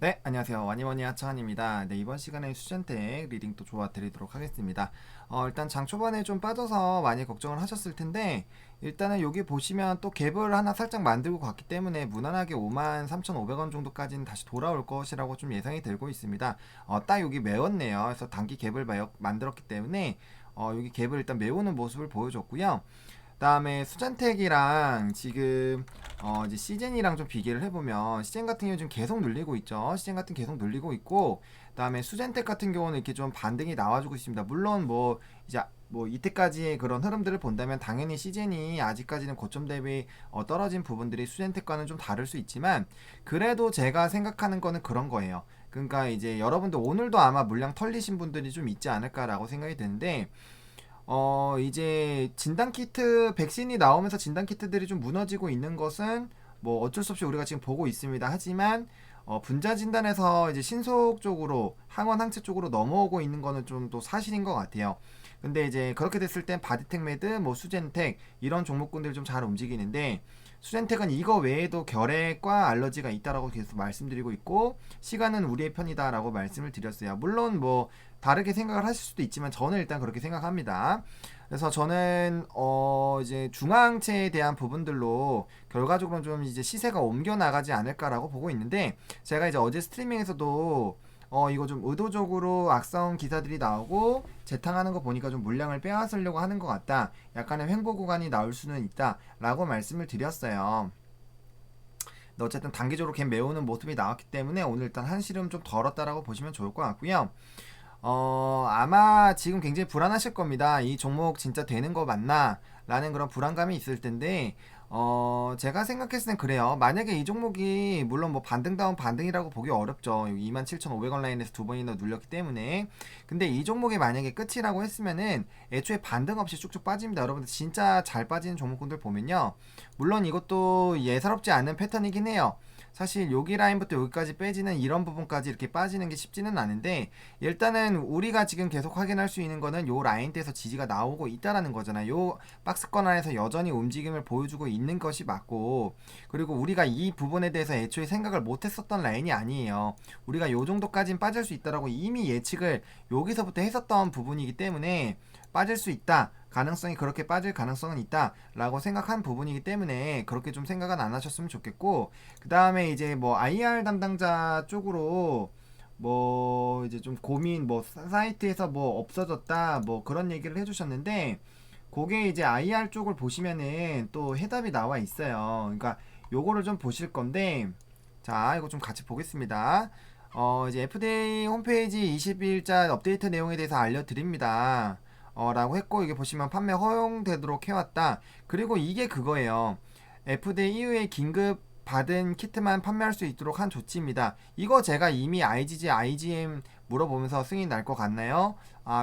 네, 안녕하세요. 와니머니 하차한입니다. 네, 이번 시간에 수전택 리딩 또 도와드리도록 하겠습니다. 일단 장 초반에 좀 빠져서 많이 걱정을 하셨을 텐데, 일단은 여기 보시면 또 갭을 하나 살짝 만들고 갔기 때문에 무난하게 53,500원 정도까지는 다시 돌아올 것이라고 좀 예상이 들고 있습니다. 딱 여기 메웠네요. 그래서 단기 갭을 만들었기 때문에, 여기 갭을 일단 메우는 모습을 보여줬고요. 그다음에 수잔택이랑 지금 이제 시젠이랑 좀 비교를 해보면 시젠 같은 경우는 지금 계속 눌리고 있죠. 시젠 같은 계속 눌리고 있고, 그다음에 수젠택 같은 경우는 이렇게 좀 반등이 나와주고 있습니다. 물론 뭐 이제 뭐 이때까지의 그런 흐름들을 본다면 당연히 시젠이 아직까지는 고점 대비 떨어진 부분들이 수젠택과는 좀 다를 수 있지만, 그래도 제가 생각하는 거는 그런 거예요. 그러니까 이제 여러분들 오늘도 아마 물량 털리신 분들이 좀 있지 않을까라고 생각이 드는데, 이제 진단키트, 백신이 나오면서 진단키트들이 좀 무너지고 있는 것은 뭐 어쩔 수 없이 우리가 지금 보고 있습니다. 하지만, 분자 진단에서 이제 신속 쪽으로, 항원 항체 쪽으로 넘어오고 있는 거는 좀 또 사실인 것 같아요. 근데 이제 그렇게 됐을 땐 바디텍 매드, 뭐 수젠텍, 이런 종목군들이 좀 잘 움직이는데, 수젠텍은 이거 외에도 결핵과 알러지가 있다라고 계속 말씀드리고 있고, 시간은 우리의 편이다라고 말씀을 드렸어요. 물론 뭐 다르게 생각을 하실 수도 있지만 저는 일단 그렇게 생각합니다. 그래서 저는 이제 중앙체에 대한 부분들로 결과적으로 좀 이제 시세가 옮겨 나가지 않을까라고 보고 있는데, 제가 이제 어제 스트리밍에서도 이거 좀 의도적으로 악성 기사들이 나오고 재탕하는 거 보니까 좀 물량을 빼앗으려고 하는 것 같다, 약간의 횡보 구간이 나올 수는 있다 라고 말씀을 드렸어요. 근데 어쨌든 단기적으로 갭 메우는 모습이 나왔기 때문에 오늘 일단 한시름 좀 덜었다라고 보시면 좋을 것 같고요. 아마 지금 굉장히 불안하실 겁니다. 이 종목 진짜 되는 거 맞나? 라는 그런 불안감이 있을 텐데, 제가 생각했을 땐 그래요. 만약에 이 종목이, 물론 뭐 반등다운 반등이라고 보기 어렵죠. 27,500원 라인에서 두 번이나 눌렸기 때문에. 근데 이 종목이 만약에 끝이라고 했으면은 애초에 반등 없이 쭉쭉 빠집니다. 여러분들 진짜 잘 빠지는 종목군들 보면요. 물론 이것도 예사롭지 않은 패턴이긴 해요. 사실 여기 라인부터 여기까지 빼지는 이런 부분까지 이렇게 빠지는 게 쉽지는 않은데, 일단은 우리가 지금 계속 확인할 수 있는 거는 요 라인대에서 지지가 나오고 있다라는 거잖아요. 요 박스권 안에서 여전히 움직임을 보여주고 있는 것이 맞고, 그리고 우리가 이 부분에 대해서 애초에 생각을 못했었던 라인이 아니에요. 우리가 요 정도까진 빠질 수 있다라고 이미 예측을 여기서부터 했었던 부분이기 때문에, 빠질 수 있다, 가능성이, 그렇게 빠질 가능성은 있다 라고 생각한 부분이기 때문에 그렇게 좀 생각은 안 하셨으면 좋겠고, 그 다음에 이제 뭐 IR 담당자 쪽으로 뭐 이제 좀 고민, 뭐 사이트에서 뭐 없어졌다 뭐 그런 얘기를 해주셨는데, 그게 이제 IR 쪽을 보시면은 또 해답이 나와 있어요. 그러니까 요거를 좀 보실 건데, 자 이거 좀 같이 보겠습니다. 이제 FDA 홈페이지 20일자 업데이트 내용에 대해서 알려드립니다. 라고 했고, 이게 보시면 판매 허용되도록 해왔다. 그리고 이게 그거예요. FDA EUA 긴급 받은 키트만 판매할 수 있도록 한 조치입니다. 이거 제가 이미 IGG, IGM 물어보면서 승인 날 것 같나요?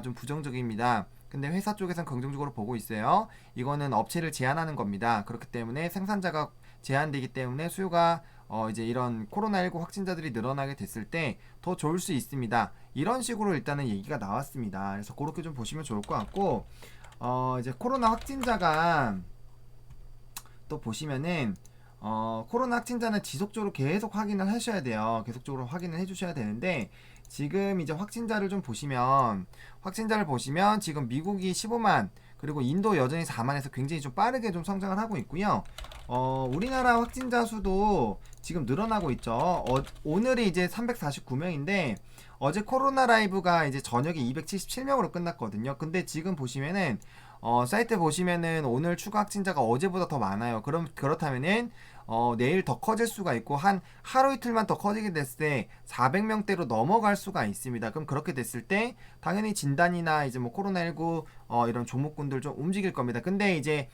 좀 부정적입니다. 근데 회사 쪽에선 긍정적으로 보고 있어요. 이거는 업체를 제한하는 겁니다. 그렇기 때문에 생산자가 제한되기 때문에 수요가 이제 이런 코로나19 확진자들이 늘어나게 됐을 때 더 좋을 수 있습니다. 이런 식으로 일단은 얘기가 나왔습니다. 그래서 그렇게 좀 보시면 좋을 것 같고, 이제 코로나 확진자가 또 보시면은, 코로나 확진자는 지속적으로 계속 확인을 하셔야 돼요. 계속적으로 확인을 해주셔야 되는데, 지금 이제 확진자를 보시면 지금 미국이 15만, 그리고 인도 여전히 4만에서 굉장히 좀 빠르게 좀 성장을 하고 있고요. 우리나라 확진자 수도 지금 늘어나고 있죠. 오늘이 이제 349명인데, 어제 코로나 라이브가 이제 저녁에 277명으로 끝났거든요. 근데 지금 보시면은, 사이트 보시면은 오늘 추가 확진자가 어제보다 더 많아요. 그렇다면은 내일 더 커질 수가 있고, 한 하루 이틀만 더 커지게 됐을 때 400명대로 넘어갈 수가 있습니다. 그럼 그렇게 됐을 때 당연히 진단이나 이제 뭐 코로나19 이런 종목군들 좀 움직일 겁니다. 근데 이제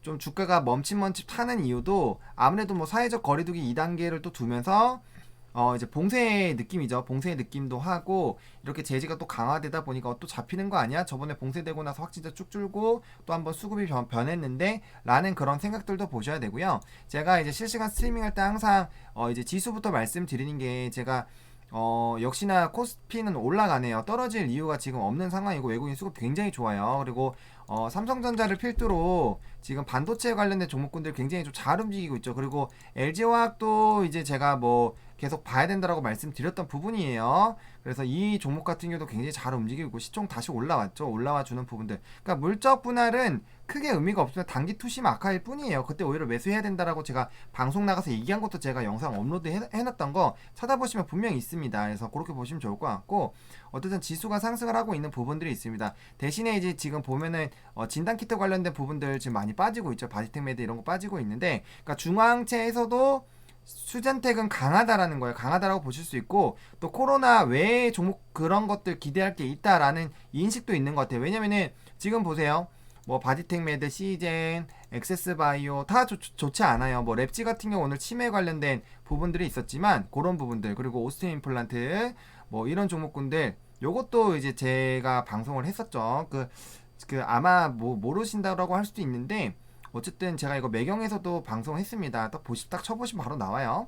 좀 주가가 멈칫멈칫 타는 이유도 아무래도 뭐 사회적 거리두기 2단계를 또 두면서 이제 봉쇄의 느낌이죠. 봉쇄의 느낌도 하고, 이렇게 제재가 또 강화되다 보니까 또 잡히는 거 아니야? 저번에 봉쇄되고 나서 확진자 쭉 줄고 또 한번 수급이 변했는데 라는 그런 생각들도 보셔야 되고요. 제가 이제 실시간 스트리밍 할 때 항상 이제 지수부터 말씀드리는 게, 제가 역시나 코스피는 올라가네요. 떨어질 이유가 지금 없는 상황이고 외국인 수급 굉장히 좋아요. 그리고 삼성전자를 필두로 지금 반도체 관련된 종목군들 굉장히 좀 잘 움직이고 있죠. 그리고 LG화학도 이제 제가 뭐 계속 봐야 된다라고 말씀드렸던 부분이에요. 그래서 이 종목 같은 경우도 굉장히 잘 움직이고 시총 다시 올라왔죠. 올라와 주는 부분들. 그러니까 물적 분할은 크게 의미가 없으면 단기 투심 아카일 뿐이에요. 그때 오히려 매수해야 된다라고 제가 방송 나가서 얘기한 것도 제가 영상 업로드 해놨던 거 찾아보시면 분명히 있습니다. 그래서 그렇게 보시면 좋을 것 같고 어쨌든 지수가 상승을 하고 있는 부분들이 있습니다. 대신에 이제 지금 보면은 진단키트 관련된 부분들 지금 많이 빠지고 있죠. 바디텍 매드 이런 거 빠지고 있는데 그러니까 중앙체에서도 수젠텍은 강하다라는 거예요. 강하다라고 보실 수 있고 또 코로나 외의 종목 그런 것들 기대할 게 있다라는 인식도 있는 것 같아요. 왜냐면은 지금 보세요. 뭐 바디텍 매드, 시젠, 엑세스바이오 다 좋지 않아요. 뭐 랩지 같은 경우 오늘 치매 관련된 부분들이 있었지만 그런 부분들 그리고 오스틴 임플란트 뭐 이런 종목군들 요것도 이제 제가 방송을 했었죠. 그 아마 뭐 모르신다라고 할 수도 있는데 어쨌든 제가 이거 매경에서도 방송했습니다. 딱 쳐보시면 바로 나와요.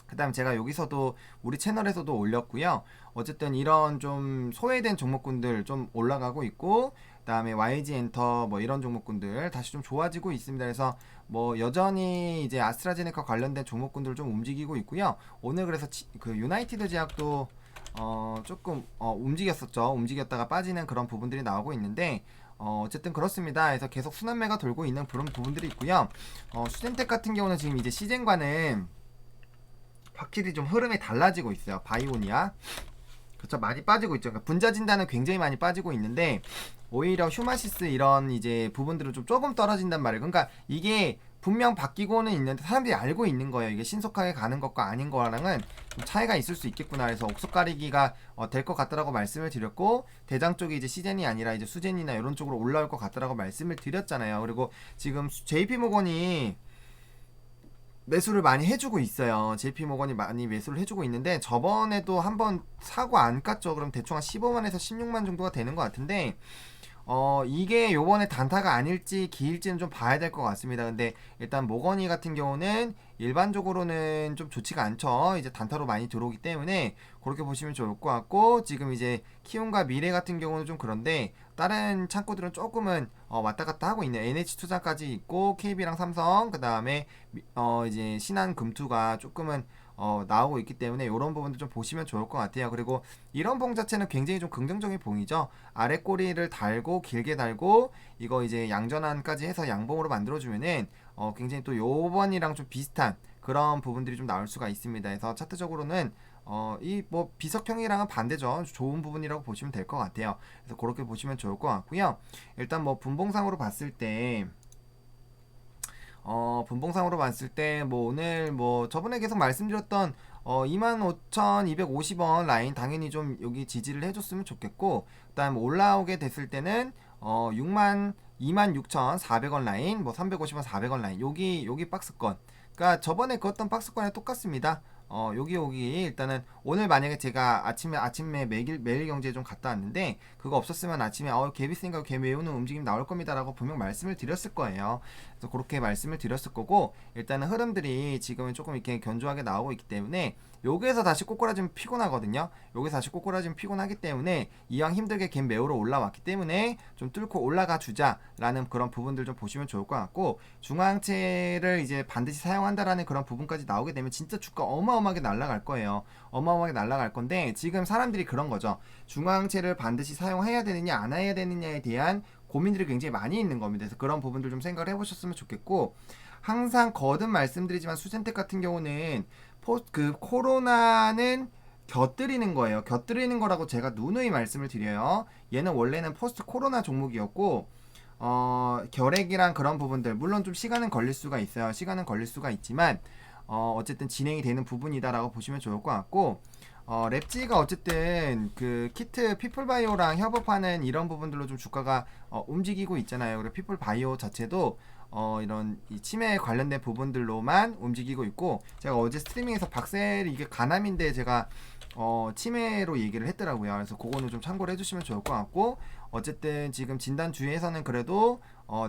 그 다음 제가 여기서도 우리 채널에서도 올렸고요. 어쨌든 이런 좀 소외된 종목군들 좀 올라가고 있고 그 다음에 YG 엔터 뭐 이런 종목군들 다시 좀 좋아지고 있습니다. 그래서 뭐 여전히 이제 아스트라제네카 관련된 종목군들 좀 움직이고 있고요. 오늘 그래서 그 유나이티드 제약도 조금 움직였었죠. 움직였다가 빠지는 그런 부분들이 나오고 있는데 어쨌든 그렇습니다. 그래서 계속 순환매가 돌고 있는 그런 부분들이 있고요. 수젠텍 같은 경우는 지금 이제 시젠과는 확실히 좀 흐름이 달라지고 있어요. 바이오니아 그렇죠. 많이 빠지고 있죠. 그러니까 분자 진단은 굉장히 많이 빠지고 있는데 오히려 휴마시스 이런 이제 부분들은 좀 조금 떨어진단 말이에요. 그러니까 이게 분명 바뀌고는 있는데 사람들이 알고 있는 거예요. 이게 신속하게 가는 것과 아닌 거랑은 좀 차이가 있을 수 있겠구나. 그래서 옥석 가리기가 될 것 같다라고 말씀을 드렸고 대장 쪽이 이제 시젠이 아니라 이제 수젠이나 이런 쪽으로 올라올 것 같다라고 말씀을 드렸잖아요. 그리고 지금 JP모건이 매수를 많이 해주고 있어요. JP모건이 많이 매수를 해주고 있는데 저번에도 한번 사고 안 깠죠. 그럼 대충 한 15만에서 16만 정도가 되는 것 같은데 이게 요번에 단타가 아닐지 기일지는 좀 봐야 될 것 같습니다. 근데 일단 모건이 같은 경우는 일반적으로는 좀 좋지가 않죠. 이제 단타로 많이 들어오기 때문에 그렇게 보시면 좋을 것 같고 지금 이제 키움과 미래 같은 경우는 좀 그런데 다른 창구들은 조금은 왔다 갔다 하고 있네요. NH투자까지 있고 KB랑 삼성 그 다음에 이제 신한금투가 조금은 나오고 있기 때문에 이런 부분도 좀 보시면 좋을 것 같아요. 그리고 이런 봉 자체는 굉장히 좀 긍정적인 봉이죠. 아래 꼬리를 달고 길게 달고 이거 이제 양전환까지 해서 양봉으로 만들어주면은 굉장히 또 요번이랑 좀 비슷한 그런 부분들이 좀 나올 수가 있습니다. 그래서 차트적으로는 이 뭐 비석형이랑은 반대죠. 좋은 부분이라고 보시면 될 것 같아요. 그래서 그렇게 보시면 좋을 것 같고요. 일단 뭐 분봉상으로 봤을 때 분봉상으로 봤을 때 뭐 오늘 뭐 저번에 계속 말씀드렸던 25,250원 라인 당연히 좀 여기 지지를 해줬으면 좋겠고 그다음 올라오게 됐을 때는 26,400원 라인 뭐 350원 400원 라인 여기 박스권 그러니까 저번에 그었던 박스권에 똑같습니다. 여기 일단은 오늘 만약에 제가 아침에 매일경제에 좀 갔다 왔는데 그거 없었으면 아침에 개비스인가 개 메우는 움직임 나올 겁니다라고 분명 말씀을 드렸을 거예요. 그래서 그렇게 말씀을 드렸을 거고 일단은 흐름들이 지금은 조금 이렇게 견조하게 나오고 있기 때문에 여기에서 다시 꼬꾸라지면 피곤하거든요. 여기서 다시 꼬꾸라지면 피곤하기 때문에 이왕 힘들게 갭 메우러 올라왔기 때문에 좀 뚫고 올라가 주자라는 그런 부분들 좀 보시면 좋을 것 같고 중앙체를 이제 반드시 사용한다라는 그런 부분까지 나오게 되면 진짜 주가 어마어마하게 날아갈 거예요. 어마어마하게 날아갈 건데 지금 사람들이 그런 거죠. 중앙체를 반드시 사용해야 되느냐 안 해야 되느냐에 대한 고민들이 굉장히 많이 있는 겁니다. 그래서 그런 부분들 좀 생각을 해보셨으면 좋겠고 항상 거듭 말씀드리지만 수젠텍 같은 경우는 그 코로나는 곁들이는 거예요. 곁들이는 거라고 제가 누누이 말씀을 드려요. 얘는 원래는 포스트 코로나 종목이었고 결핵이랑 그런 부분들 물론 좀 시간은 걸릴 수가 있어요. 시간은 걸릴 수가 있지만 어쨌든 진행이 되는 부분이다라고 보시면 좋을 것 같고 랩지가 어쨌든 그 키트 피플바이오랑 협업하는 이런 부분들로 좀 주가가 움직이고 있잖아요. 그리고 피플바이오 자체도 이런 이 치매에 관련된 부분들로만 움직이고 있고 제가 어제 스트리밍에서 박셀이 이게 간암인데 제가 치매로 얘기를 했더라고요. 그래서 그거는 좀 참고를 해주시면 좋을 것 같고 어쨌든 지금 진단 주위에서는 그래도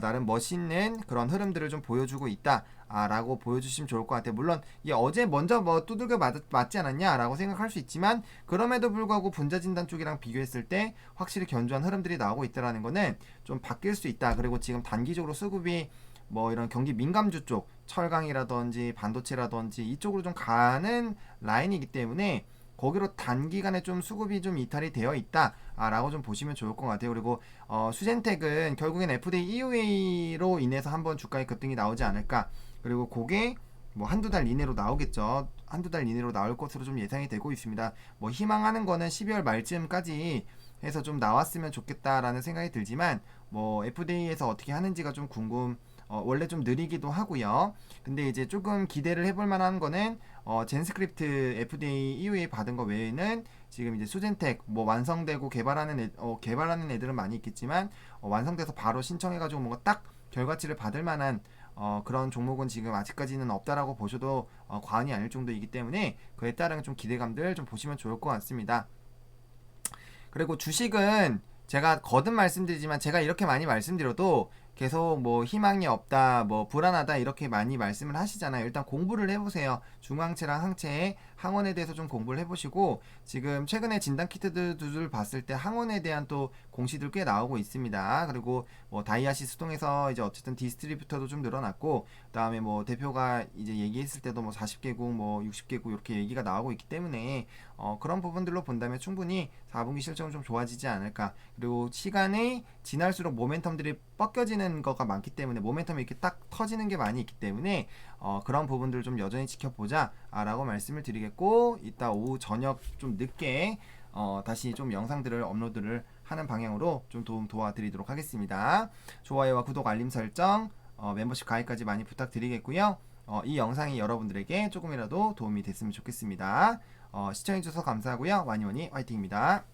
나름 멋있는 그런 흐름들을 좀 보여주고 있다 라고 보여주시면 좋을 것 같아요. 물론 이게 어제 먼저 뭐 두들겨 맞지 않았냐 라고 생각할 수 있지만 그럼에도 불구하고 분자 진단 쪽이랑 비교했을 때 확실히 견조한 흐름들이 나오고 있다라는 거는 좀 바뀔 수 있다. 그리고 지금 단기적으로 수급이 뭐 이런 경기 민감주 쪽 철강이라든지 반도체라든지 이쪽으로 좀 가는 라인이기 때문에 거기로 단기간에 좀 수급이 좀 이탈이 되어 있다라고 좀 보시면 좋을 것 같아요. 그리고 수젠텍은 결국엔 FDA EUA로 인해서 한번 주가의 급등이 나오지 않을까. 그리고 그게 뭐 한두 달 이내로 나오겠죠. 한두 달 이내로 나올 것으로 좀 예상이 되고 있습니다. 뭐 희망하는 거는 12월 말쯤까지 해서 좀 나왔으면 좋겠다라는 생각이 들지만 뭐 FDA에서 어떻게 하는지가 좀 원래 좀 느리기도 하고요. 근데 이제 조금 기대를 해볼 만한 거는 젠스크립트 FDA EUA 받은 거 외에는 지금 이제 수젠텍 뭐 완성되고 개발하는 애들은 많이 있겠지만 완성돼서 바로 신청해가지고 뭔가 딱 결과치를 받을 만한 그런 종목은 지금 아직까지는 없다라고 보셔도 과언이 아닐 정도이기 때문에 그에 따른 좀 기대감들 좀 보시면 좋을 것 같습니다. 그리고 주식은 제가 거듭 말씀드리지만 제가 이렇게 많이 말씀드려도 계속 뭐 희망이 없다, 뭐 불안하다 이렇게 많이 말씀을 하시잖아요. 일단 공부를 해보세요. 중앙체랑 항체, 항원에 대해서 좀 공부를 해보시고 지금 최근에 진단 키트들을 봤을 때 항원에 대한 또 공시들 꽤 나오고 있습니다. 그리고 뭐 다이아시스 통해서 이제 어쨌든 디스트리뷰터도 좀 늘어났고 그다음에 뭐 대표가 이제 얘기했을 때도 뭐 40개국 뭐 60개국 이렇게 얘기가 나오고 있기 때문에 그런 부분들로 본다면 충분히 4분기 실적은 좀 좋아지지 않을까. 그리고 시간이 지날수록 모멘텀들이 꺾여지는 거가 많기 때문에 모멘텀이 이렇게 딱 터지는 게 많이 있기 때문에 그런 부분들을 좀 여전히 지켜보자 라고 말씀을 드리겠고 이따 오후 저녁 좀 늦게 다시 좀 영상들을 업로드를 하는 방향으로 좀 도와드리도록 하겠습니다. 좋아요와 구독 알림 설정 멤버십 가입까지 많이 부탁드리겠고요. 이 영상이 여러분들에게 조금이라도 도움이 됐으면 좋겠습니다. 시청해주셔서 감사하고요. 와니와니 화이팅입니다.